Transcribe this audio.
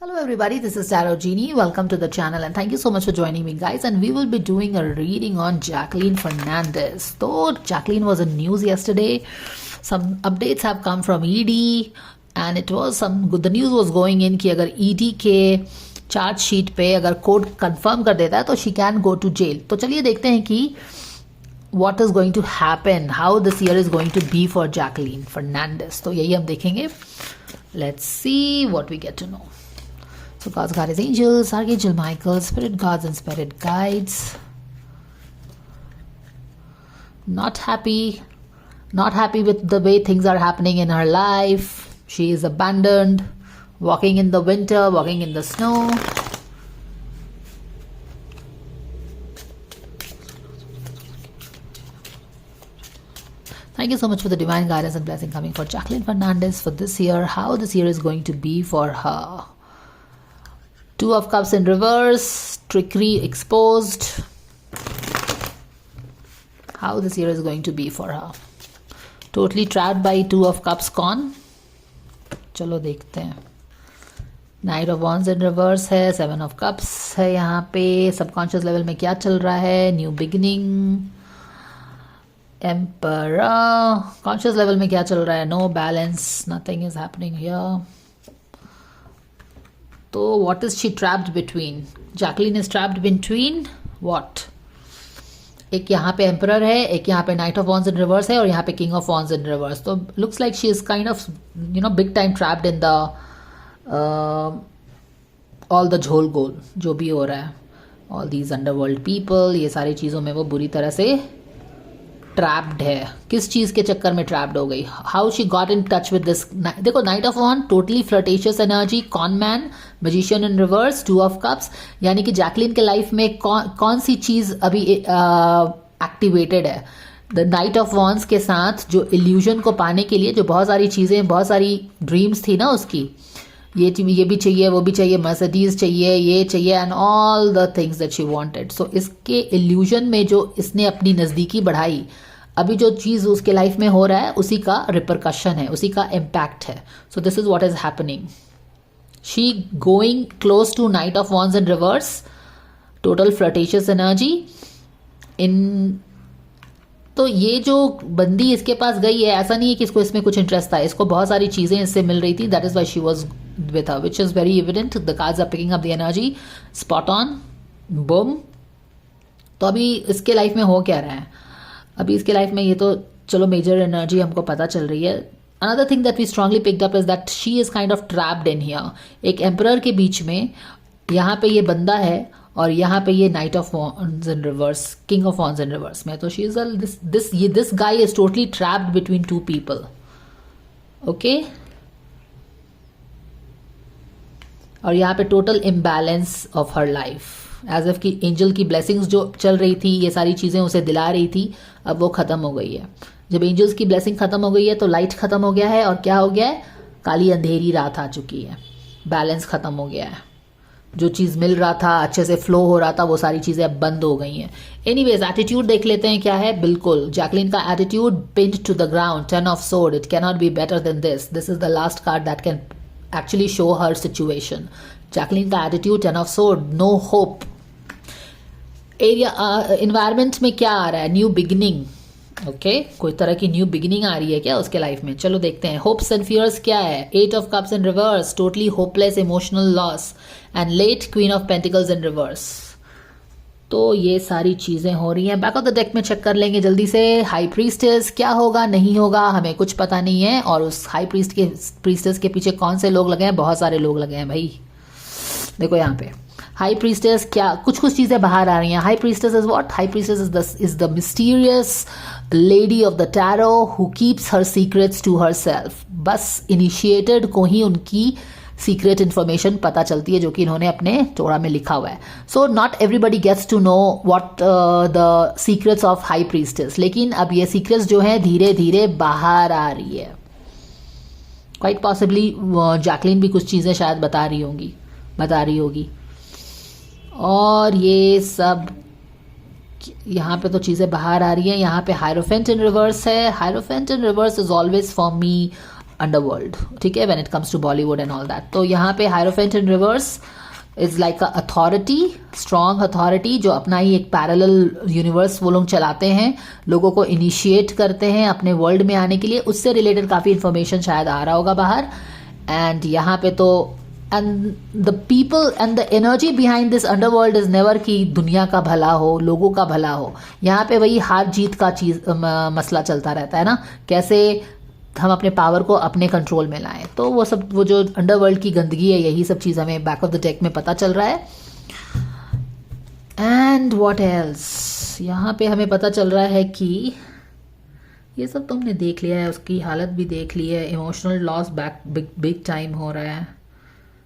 Hello everybody, this is Tarot Genie. Welcome to the channel and thank you so much for joining me guys, and we will be doing a reading on Jacqueline Fernandez. So Jacqueline was in news yesterday. Some updates have come from ED and it was some good. The news was going in कि अगर ED के charge sheet पे अगर court confirm कर देता है तो she can go to jail. तो चलिए देखते हैं कि what is going to happen, how this year is going to be for Jacqueline Fernandez. तो यही हम देखेंगे. Let's see what we get to know. So God's guardian angels, Archangel Michael, spirit guards and spirit guides. Not happy with the way things are happening in her life. She is abandoned, walking in the winter, walking in the snow. Thank you so much for the divine guidance and blessing coming for Jacqueline Fernandez for this year. How this year is going to be for her. Two of Cups in reverse, trickery exposed. How this year is going to be for her. Totally trapped by Two of Cups gone. चलो देखते हैं. Knight of Wands in reverse है, Seven of Cups है यहाँ पे. Subconscious level में क्या चल रहा है? New beginning. Emperor. Conscious level में क्या चल रहा है? No balance. Nothing is happening here. तो what is she trapped between? Jacqueline is trapped between what? एक यहाँ पे एम्परर है, एक यहाँ पे knight of wands in reverse है और यहाँ पे king of wands in reverse. तो looks like she is kind of big time trapped in the all the झोल गोल जो भी हो रहा है. ऑल दीज अंडरवर्ल्ड पीपल, ये सारी चीज़ों में वो बुरी तरह से ट्रैप्ड है. किस चीज़ के चक्कर में ट्रैप्ड हो गई? How she got in touch with this. देखो, knight of wand totally flirtatious energy, con man, magician in reverse, two of cups. यानी कि जैकलिन के लाइफ में कौन सी चीज़ अभी एक्टिवेटेड है? द नाइट ऑफ वॉन्ड्स के साथ जो इल्यूजन को पाने के लिए जो बहुत सारी चीज़ें, बहुत सारी ड्रीम्स थी ना उसकी, ये भी चाहिए, वो भी चाहिए, मर्सिडीज चाहिए, ये चाहिए, and all the things that she wanted. So इसके इल्यूजन में जो इसने अपनी नज़दीकी बढ़ाई, अभी जो चीज़ उसके लाइफ में हो रहा है उसी का रिपरकशन है, उसी का इम्पैक्ट है. So this is what is happening. She going close to knight of wands in reverse, total flirtatious energy in. तो ये जो बंदी इसके पास गई है, ऐसा नहीं है कि इसको इसमें कुछ इंटरेस्ट था, इसको बहुत सारी चीज़ें इससे मिल रही थी. That is why she was with her, which is very evident. The cards are picking up the energy. Spot on, boom. तो अभी इसके लाइफ में हो क्या रहा है? अभी इसके लाइफ में ये तो चलो मेजर एनर्जी हमको पता चल रही है. Another thing that we strongly picked up is that she is kind of trapped in here. एक एम्परर के बीच में यहाँ पे ये बंदा है और यहाँ पे ये knight of wands in reverse, king of wands in reverse में. तो she is this guy is totally trapped between two people. Okay. और यहाँ पे total imbalance of her life, as if की एंजल की ब्लेसिंग्स जो चल रही थी, ये सारी चीज़ें उसे दिला रही थी, अब वो ख़त्म हो गई है. जब एंजल्स की ब्लेसिंग ख़त्म हो गई है तो लाइट ख़त्म हो गया है, और क्या हो गया है? काली अंधेरी रात आ चुकी है. बैलेंस ख़त्म हो गया है. जो चीज़ मिल रहा था, अच्छे से फ्लो हो रहा था, वो सारी चीज़ें अब बंद हो गई हैं. एनीवेज, एटीट्यूड देख लेते हैं क्या है. बिल्कुल जैकलिन का attitude pinned to the ground, 10 of sword. It can not be better than this. This is the last card that can actually show her situation. Jacqueline का attitude 10 of sword, no hope. Area environment में क्या आ रहा है? New beginning. Okay, कोई तरह की new beginning आ रही है क्या उसके लाइफ में? चलो देखते हैं. होप्स एंड फियर्स क्या है? 8 of cups in reverse, totally hopeless, emotional loss, and let queen of pentacles in reverse. तो ये सारी चीज़ें हो रही हैं. बैक ऑफ द डेक में चेक कर लेंगे जल्दी से. हाई प्रीस्टेस क्या होगा, नहीं होगा, हमें कुछ पता नहीं है. और उस हाई प्रीस्टेस के पीछे कौन से लोग लगे हैं? बहुत सारे लोग लगे हैं भाई. देखो यहाँ पे हाई प्रीस्टेस, क्या कुछ चीज़ें बाहर आ रही हैं. High priestess is what? High priestess is the mysterious lady of the tarot who keeps her secrets to herself. बस इनिशिएटेड को ही उनकी सीक्रेट इन्फॉर्मेशन पता चलती है, जो कि इन्होंने अपने टोरा में लिखा हुआ है. So not everybody gets to know what the secrets of high priestess. लेकिन अब ये सीक्रेट्स जो हैं धीरे धीरे बाहर आ रही है. क्वाइट पॉसिबली जैकलिन भी कुछ चीज़ें शायद बता रही होगी. और ये सब यहाँ पे तो चीज़ें बाहर आ रही हैं. यहाँ पे हायरोफेंट इन रिवर्स है. Hierophant in reverse is always for me underworld, ठीक है, when it comes to Bollywood and all that. तो यहाँ पे hierophant in reverse is like a authority, strong authority, जो अपना ही एक पैरेलल यूनिवर्स वो लोग चलाते हैं, लोगों को इनिशिएट करते हैं अपने वर्ल्ड में आने के लिए। उससे रिलेटेड काफ़ी इंफॉर्मेशन शायद आ रहा होगा बाहर। एंड यहाँ पे तो and the people and the energy behind this underworld is never कि दुनिया का भला हो, लोगों का भला हो। यहाँ पे वही हार जीत का मसला चलता रहता है ना, कैसे हम अपने पावर को अपने कंट्रोल में लाएं। तो वो सब, वो जो अंडरवर्ल्ड की गंदगी है, यही सब चीज़ हमें बैक ऑफ द डेक में पता चल रहा है। एंड व्हाट एल्स, यहाँ पे हमें पता चल रहा है कि ये सब तो हमने देख लिया है, उसकी हालत भी देख ली है, emotional loss back big time हो रहा है।